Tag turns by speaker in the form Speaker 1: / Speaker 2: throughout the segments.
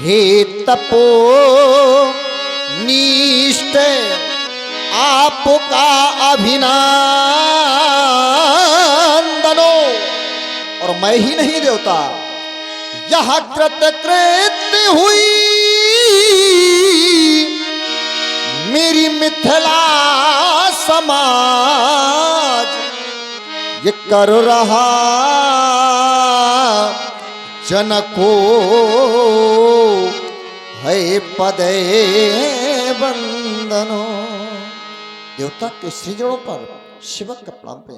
Speaker 1: हे तपो निष्ठ आपका अभिनंदनो। और मैं ही नहीं देवता, यह कृतकृत्य हुई मेरी मिथिला समाज, ये कर रहा जनको है पदे वंदनो। देवता के सृजनों पर शिवक का प्रणाम पे।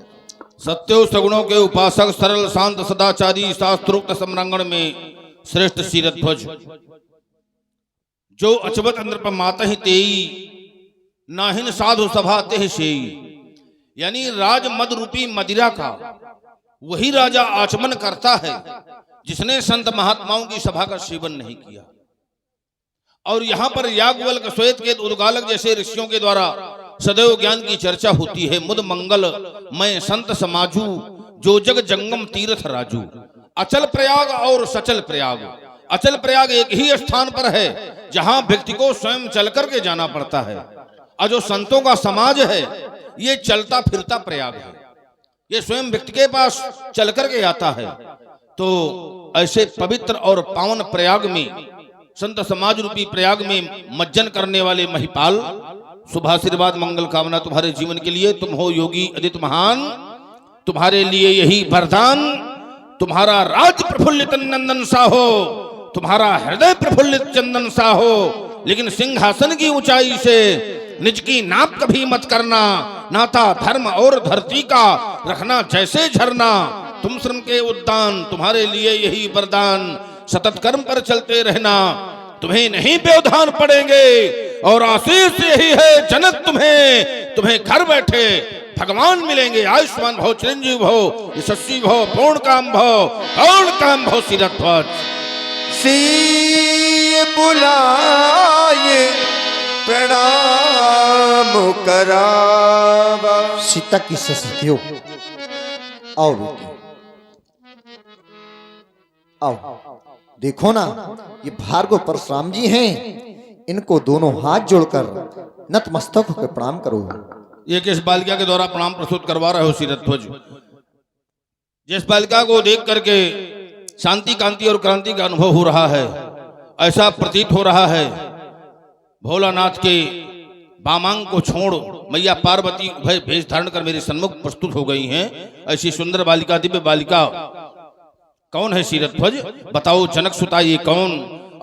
Speaker 2: सत्यो सगुणों के उपासक सरल शांत सदाचारी शास्त्रोक्त सम्रांगण में श्रेष्ठ शीरध्वज, जो अचबत अंदर पर माता ही तेई नाहिन साधु सभा तेह शेई। यानी राज मद रूपी मदिरा का वही राजा आचमन करता है जिसने संत महात्माओं की सभा का सेवन नहीं किया। और यहाँ पर याज्ञवल्क्य श्वेत के उद्गालक जैसे ऋषियों के द्वारा सदैव ज्ञान की चर्चा होती है। मुद मंगल मैं संत समाजू, जो जग जंगम तीर्थ राजू। अचल प्रयाग और सचल प्रयाग। अचल प्रयाग एक ही स्थान पर है जहां व्यक्ति को स्वयं चल करके जाना पड़ता है, और जो संतों का समाज है ये चलता फिरता प्रयाग है, ये स्वयं व्यक्ति के पास चल करके आता है। तो ऐसे पवित्र और पावन प्रयाग में, संत समाज रूपी प्रयाग में मज्जन करने वाले महिपाल, शुभाशीर्वाद मंगल कामना तुम्हारे जीवन के लिए। तुम हो योगी अदित महान, तुम्हारे लिए यही वरदान। तुम्हारा राज प्रफुल्लित नंदन सा हो, तुम्हारा हृदय प्रफुल्लित चंदन सा हो, लेकिन सिंहासन की ऊंचाई से निज की नाप कभी मत करना। नाता धर्म और धरती का रखना जैसे झरना। तुम श्रम के उद्यान, तुम्हारे लिए यही वरदान। सतत कर्म पर चलते रहना, तुम्हें नहीं व्यवधान पड़ेंगे। और आशीष यही है जनक तुम्हें घर बैठे भगवान मिलेंगे। आयुष्मान भव, चिरंजीव भव, यशस्वी भव, पूर्ण काम भव शीरध्वज।
Speaker 1: सी बुलाए प्रणाम करावा। सीता की ससतियों आओ बेटी, आओ। देखो ना, ये भार्गव परशुराम जी हैं, इनको दोनों हाथ जोड़कर नतमस्तक होकर प्रणाम करो।
Speaker 2: ये किस बालिका के द्वारा प्रणाम प्रस्तुत करवा रहे हो शीरध्वज? जिस बालिका को देख करके शांति, कांति और क्रांति का अनुभव हो रहा है, ऐसा प्रतीत हो रहा है भोलानाथ के बामांग को छोड़ मैया पार्वती उभय भेष धारण कर मेरे सन्मुख प्रस्तुत हो गई हैं। ऐसी सुंदर बालिका, दिव्य बालिका कौन है शीरध्वज? बताओ जनक सुता ये कौन?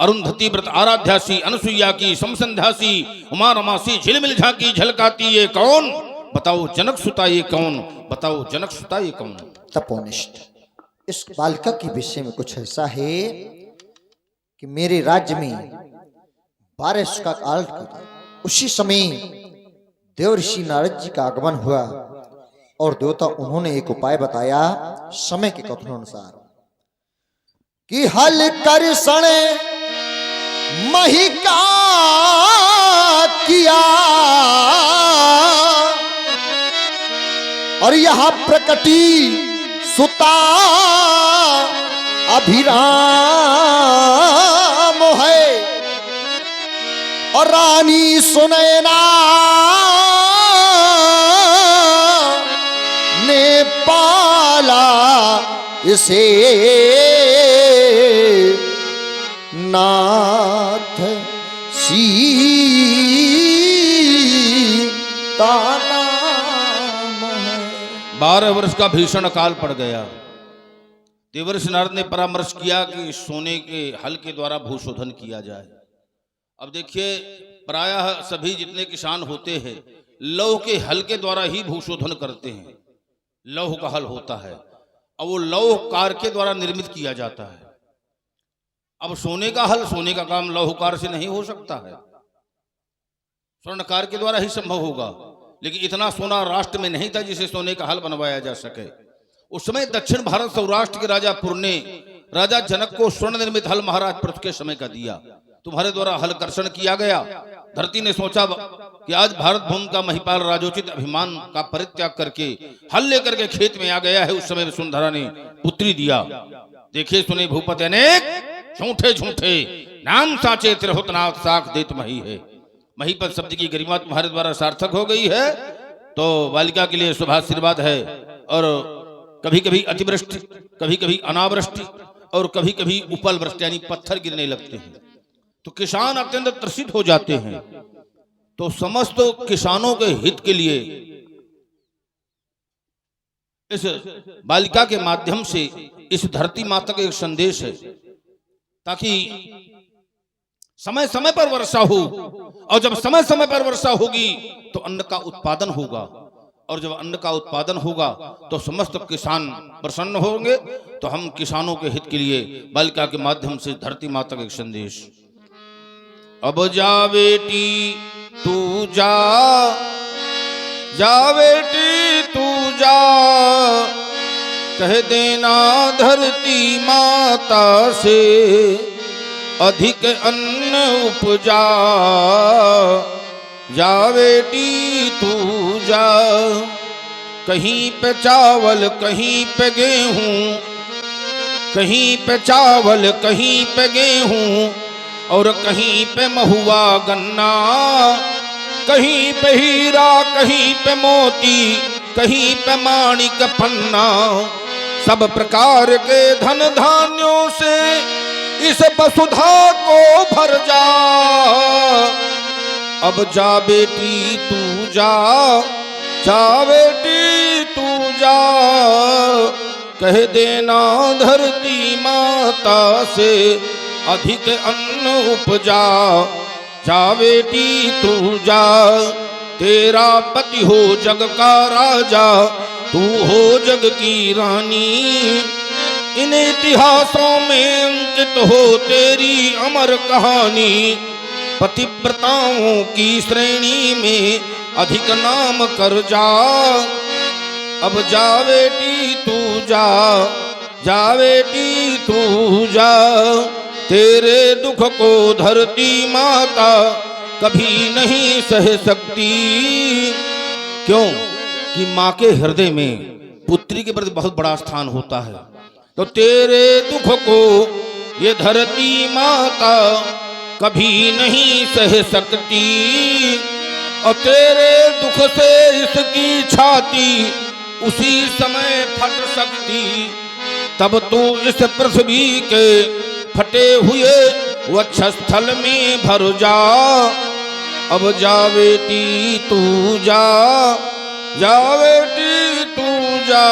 Speaker 2: अरुंधति व्रत आराध्यासी, अनसुईया की समसंध्यासी, उमा रमासी झिलमिल झांकी झलकाती ये कौन? बताओ जनक सुता ये कौन? बताओ जनक सुता ये कौन?
Speaker 1: तपोनिष्ठ इस बालिका के विषय में कुछ ऐसा है कि मेरे राज्य में बारिश का काल, उसी समय देवर्षि नारद जी का आगमन हुआ और देवता उन्होंने एक उपाय बताया समय के कथनानुसार कि हल कर सणे मही का किया। और यहां प्रकटी सुता अभिराम है, और रानी सुनैना ने पाला इसे नाथ सीता नाम है।
Speaker 2: 12 वर्ष का भीषण अकाल पड़ गया। देवर्षि नारद ने परामर्श किया कि सोने के हल के द्वारा भूशोधन किया जाए। अब देखिए, प्रायः सभी जितने किसान होते हैं लौह के हल के द्वारा ही भूशोधन करते हैं। लौह का हल होता है और वो लौह कार के द्वारा निर्मित किया जाता है। अब सोने का हल, सोने का काम लौहकार से नहीं हो सकता है, स्वर्णकार के द्वारा ही संभव होगा। लेकिन इतना सोना राष्ट्र में नहीं था जिसे सोने का हल बनवाया जा सके। उस समय दक्षिण भारत सौराष्ट्र के राजा पुर ने राजा जनक को स्वर्ण निर्मित हल महाराज पृथु के समय का दिया। तुम्हारे द्वारा हल कर्षण किया गया। धरती ने सोचा कि आज भारत भूमि का महिपाल राजोचित अभिमान का परित्याग करके हल लेकर के खेत में आ गया है। उस समय वसुंधरा ने पुत्री दिया। देखिए सुने भूपति अनेक झूठे झूठे नाम साचे तिरहुतनाथ साख देत मही है। महीपत शब्द की गरिमा तुम्हारे द्वारा सार्थक हो गई है, तो बालिका के लिए शुभाशीर्वाद है। और कभी कभी अतिवृष्टि, कभी कभी अनावृष्टि और कभी कभी उपल वृष्टि यानी पत्थर गिरने लगते हैं, तो किसान अत्यंत त्रसित हो जाते हैं। तो समस्त किसानों के हित के लिए इस बालिका के माध्यम से इस धरती माता का एक संदेश है, ताकि समय समय पर वर्षा हो, और जब समय समय पर वर्षा होगी तो अन्न का उत्पादन होगा, और जब अन्न का उत्पादन होगा तो समस्त किसान प्रसन्न होंगे। तो हम किसानों के हित के लिए बालिका के माध्यम से धरती माता का एक संदेश। अब जा बेटी तू जा, जा बेटी तू जा, कह देना धरती माता से अधिक अन्न उपजा। जा बेटी तू जा, कहीं पे चावल कहीं पे गेहूं, कहीं पे चावल कहीं पे गेहूं, और कहीं पे महुआ गन्ना, कहीं पे हीरा कहीं पे मोती, कहीं पे माणिक पन्ना। सब प्रकार के धन धान्यों से इस वसुधा को भर जा। अब जा बेटी तू जा, जा बेटी तू जा, कह देना धरती माता से अधिक अन्न उपजा। जा बेटी तू जा, तेरा पति हो जग का राजा, तू हो जग की रानी। इन इतिहासों में अंकित हो तेरी अमर कहानी, पतिव्रताओं की श्रेणी में अधिक नाम कर जा। अब जा बेटी तू जा, जा बेटी तू जा, तेरे दुख को धरती माता कभी नहीं सह सकती। क्यों कि माँ के हृदय में पुत्री के प्रति बहुत बड़ा स्थान होता है। तो तेरे दुख को ये धरती माता कभी नहीं सह सकती, और तेरे दुख से इसकी छाती उसी समय फट सकती। तब तू इस पृथ्वी के फटे हुए वक्षस्थल में भर जा। अब जा बेटी तू जा, जा बेटी तू जा,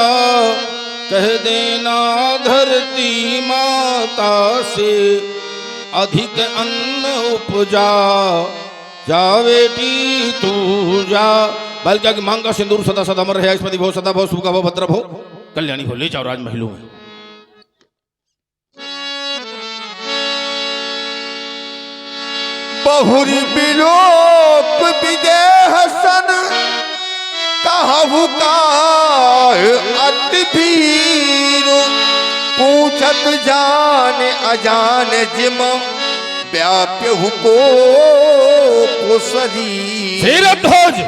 Speaker 2: कह देना धरती माता से अधिक अन्न उपजा। जा बेटी तू जा। बालिका की मांग का सिंदूर सदा सदा अमर रहे, स्मृति भो सदा भो, शुभ भो, भद्र भो, कल्याणी हो। ले जाओ राजमहलों में।
Speaker 3: बहुरी बिलोक विजय हसन कहु का अति भीर, पूछत जान अजान जिम व्याप्यहु को शरीर।
Speaker 2: धीरध्वज,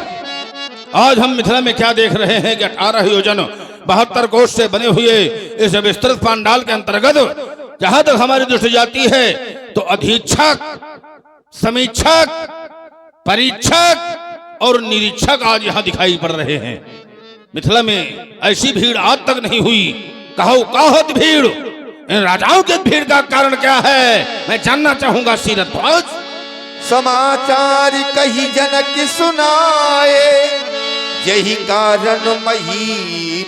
Speaker 2: आज हम मिथिला में क्या देख रहे हैं कि 18 योजन 72 कोष से बने हुए इस विस्तृत पांडाल के अंतर्गत जहां तक हमारी दृष्टि जाती है तो अधीक्षक, समीक्षक, परीक्षक और निरीक्षक आज यहां दिखाई पड़ रहे हैं। मिथिला में ऐसी भीड़ आज तक नहीं हुई। कहो काहत भीड़, इन राजाओं की भीड़ का कारण क्या है, मैं जानना चाहूंगा शीरध्वज।
Speaker 3: समाचार कही जनक सुनाए, यही कारण मही